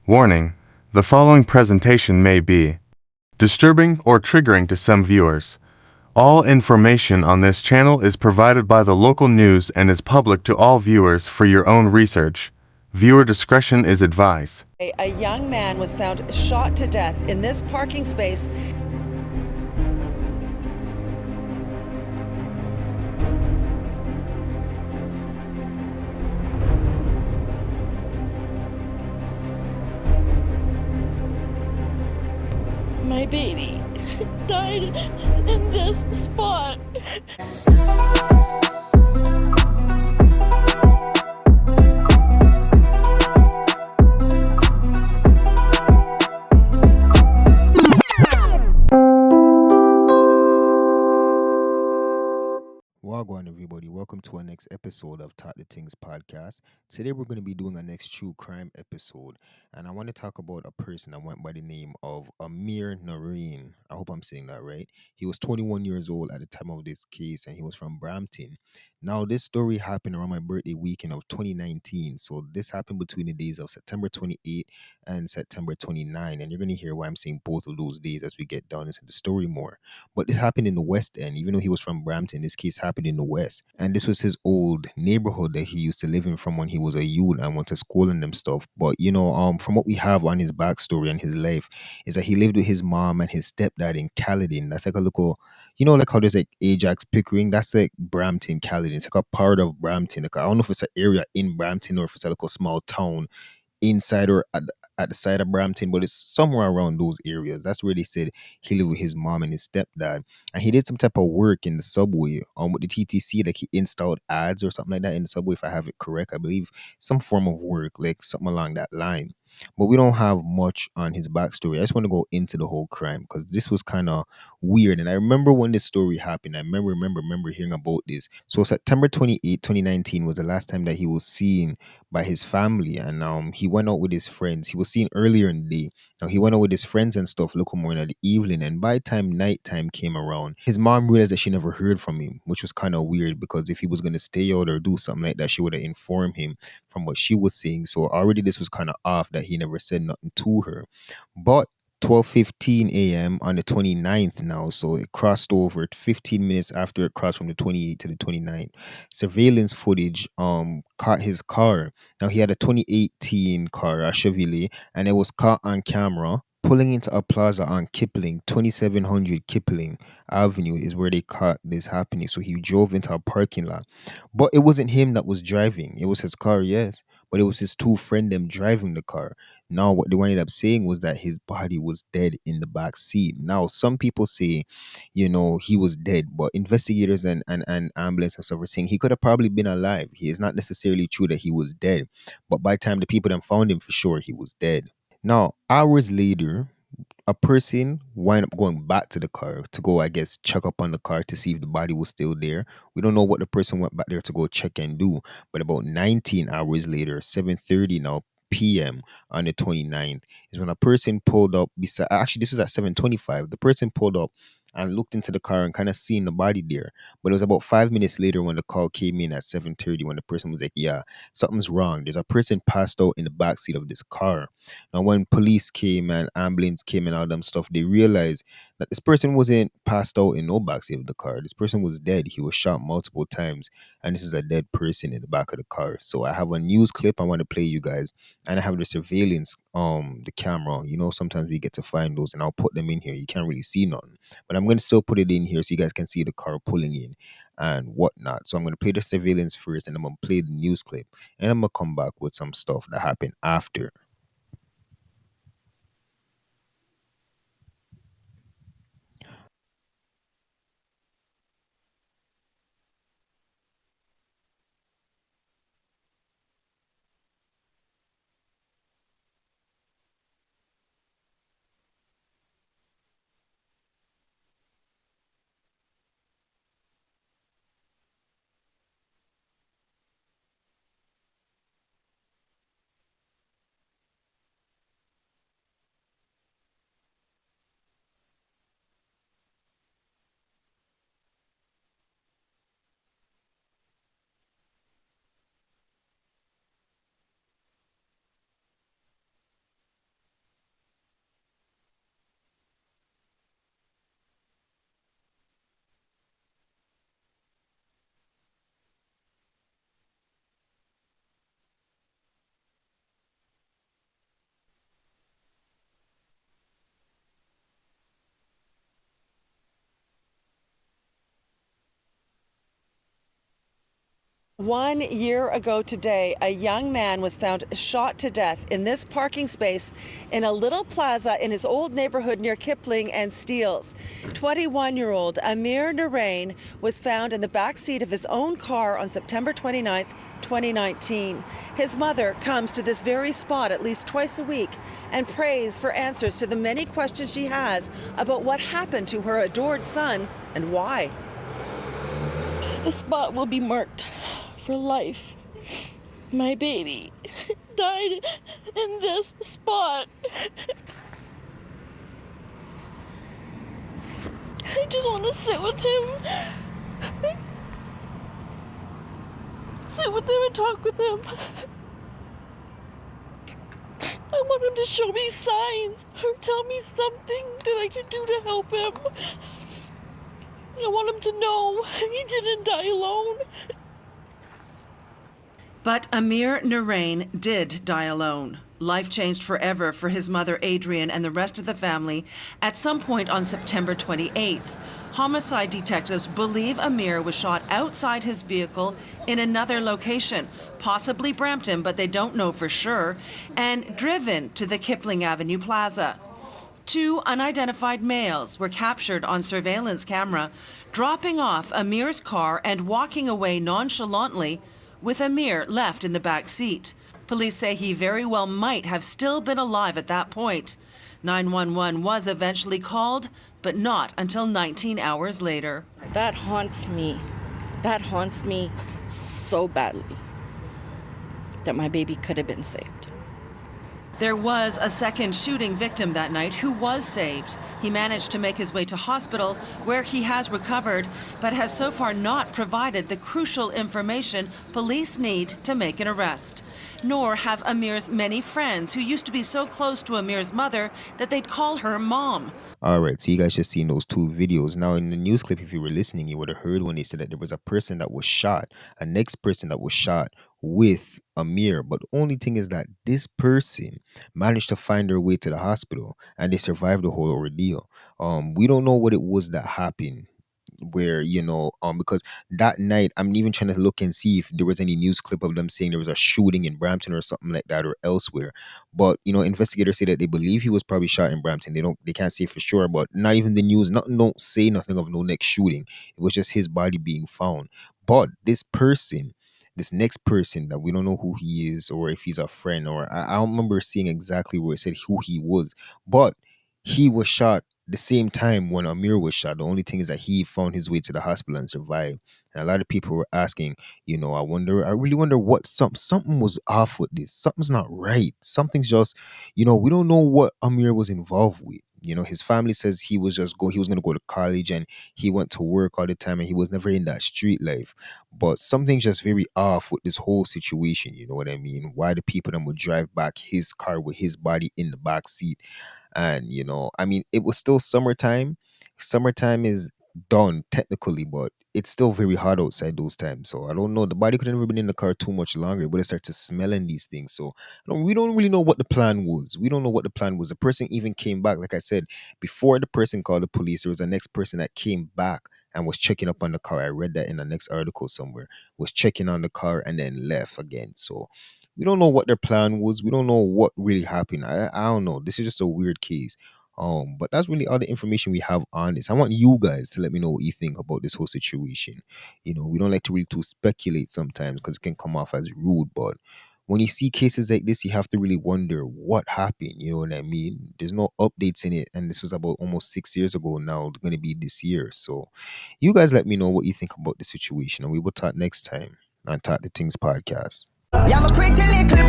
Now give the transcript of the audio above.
Warning: the following presentation may be disturbing or triggering to some viewers. All information on this channel is provided by the local news and is public to all viewers for your own research. Viewer discretion is advised. A young man was found shot to death in this parking space. My baby died in this spot. Wagwan, everybody. Welcome to our next episode of Talk the Things podcast. Today, we're going to be doing our next true crime episode, and I want to talk about a person that went by the name of AMIR. I hope I'm saying that right. He was 21 years old at the time of this case, and he was from Brampton. Now, this story happened around my birthday weekend of 2019. So, this happened between the days of September 28 and September 29, and you're going to hear why I'm saying both of those days as we get down into the story more. But this happened in the West End. Even though he was from Brampton, this case happened in the West. And this was his old neighborhood that he used to live in from when he was a youth and went to school and them stuff. But, from what we have on his backstory and his life, is that he lived with his mom and his stepdad in Caledon. That's like a local, like how there's like Ajax Pickering. That's like Brampton, Caledon. It's like a part of Brampton. Like, I don't know if it's an area in Brampton or if it's like a small town inside or at the side of Brampton, but it's somewhere around those areas. That's where they said he lived with his mom and his stepdad. And he did some type of work in the subway with the TTC, like he installed ads or something like that in the subway, if I have it correct. I believe some form of work, like something along that line. But we don't have much on his backstory. I just want to go into the whole crime because this was kind of weird. And I remember when this story happened. I remember hearing about this. So September 28, 2019 was the last time that he was seen by his family, and he went out with his friends. He was seen earlier in the day. Now he went out with his friends and stuff looking more in the evening, and by the time nighttime came around, his mom realized that she never heard from him, which was kind of weird because if he was going to stay out or do something like that, she would have informed him from what she was saying. So already this was kind of off that he never said nothing to her. But 12:15 a.m. on the 29th now, so it crossed over 15 minutes after it crossed from the 28th to the 29th. Surveillance footage caught his car. Now he had a 2018 car, a Chevrolet, and it was caught on camera pulling into a plaza on Kipling, 2700 Kipling Avenue is where they caught this happening. So he drove into a parking lot. But it wasn't him that was driving. It was his car, yes. But it was his two friend them driving the car. Now, what they ended up saying was that his body was dead in the back seat. Now, some people say, he was dead, but investigators and ambulance and stuff are saying he could have probably been alive. He is not necessarily true that he was dead, but by the time the people then found him, for sure he was dead. Now, hours later, a person wind up going back to the car to go, I guess, check up on the car to see if the body was still there. We don't know what the person went back there to go check and do, but about 19 hours later, 7:30 now p.m. on the 29th is when a person pulled up beside, actually this was at 7:25. The person pulled up and looked into the car and kind of seen the body there. But it was about 5 minutes later when the call came in at 7:30 when the person was like, yeah, something's wrong. There's a person passed out in the backseat of this car. Now, when police came and ambulance came and all them stuff, they realized that this person wasn't passed out in no backseat of the car. This person was dead. He was shot multiple times, and this is a dead person in the back of the car. So I have a news clip I want to play you guys, and I have the surveillance, the camera. Sometimes we get to find those, and I'll put them in here. You can't really see nothing, but I'm gonna still put it in here so you guys can see the car pulling in and whatnot. So I'm gonna play the surveillance first, and I'm gonna play the news clip, and I'm gonna come back with some stuff that happened after. 1 year ago today, a young man was found shot to death in this parking space in a little plaza in his old neighborhood near Kipling and Steeles. 21-year-old AMIR NARAINE was found in the back seat of his own car on September 29th, 2019. His mother comes to this very spot at least twice a week and prays for answers to the many questions she has about what happened to her adored son and why. The spot will be marked for life. My baby died in this spot. I just want to sit with him. Sit with him and talk with him. I want him to show me signs or tell me something that I can do to help him. I want him to know he didn't die alone. But AMIR NARAINE did die alone. Life changed forever for his mother Adrian and the rest of the family at some point on September 28th. Homicide detectives believe AMIR was shot outside his vehicle in another location, possibly Brampton, but they don't know for sure, and driven to the Kipling Avenue Plaza. 2 unidentified males were captured on surveillance camera, dropping off AMIR's car and walking away nonchalantly, with AMIR left in the back seat. Police say he very well might have still been alive at that point. 911 was eventually called, but not until 19 hours later. That haunts me. That haunts me so badly that my baby could have been saved. There was a second shooting victim that night who was saved. He managed to make his way to hospital where he has recovered, but has so far not provided the crucial information police need to make an arrest. Nor have AMIR's many friends who used to be so close to AMIR's mother that they'd call her mom. All right, so you guys just seen those 2 videos. Now, in the news clip, if you were listening, you would have heard when they said that there was a person that was shot, a next person that was shot with AMIR. But the only thing is that this person managed to find their way to the hospital and they survived the whole ordeal. We don't know what it was that happened. Where because that night I'm even trying to look and see if there was any news clip of them saying there was a shooting in Brampton or something like that or elsewhere. But investigators say that they believe he was probably shot in Brampton. They can't say for sure, but not even the news, nothing, don't say nothing of no next shooting. It was just his body being found. But this next person that we don't know who he is or if he's a friend, or I don't remember seeing exactly where it said who he was, but he was shot the same time when AMIR was shot. The only thing is that he found his way to the hospital and survived. And a lot of people were asking, I really wonder what something was off with this. Something's not right. Something's just, we don't know what AMIR was involved with. His family says he was going to go to college and he went to work all the time and he was never in that street life. But something's just very off with this whole situation. You know what I mean? Why the people then would drive back his car with his body in the back seat. And it was still summertime. Summertime is done technically, but it's still very hot outside those times. So I don't know. The body could have never been in the car too much longer, but it started to smelling these things. So we don't really know what the plan was. We don't know what the plan was. The person even came back, like I said, before the person called the police, there was a next person that came back and was checking up on the car. I read that in the next article somewhere. Was checking on the car and then left again. So we don't know what their plan was. We don't know what really happened. I don't know. This is just a weird case. But that's really all the information we have on this. I want you guys to let me know what you think about this whole situation. We don't like to really to speculate sometimes because it can come off as rude, but when you see cases like this, you have to really wonder what happened. You know what I mean? There's no updates in it, and this was about almost 6 years ago now. It's going to be this year. So you guys let me know what you think about the situation, and we will talk next time on Talk the Things podcast. Yeah, I'm a quick to lick clip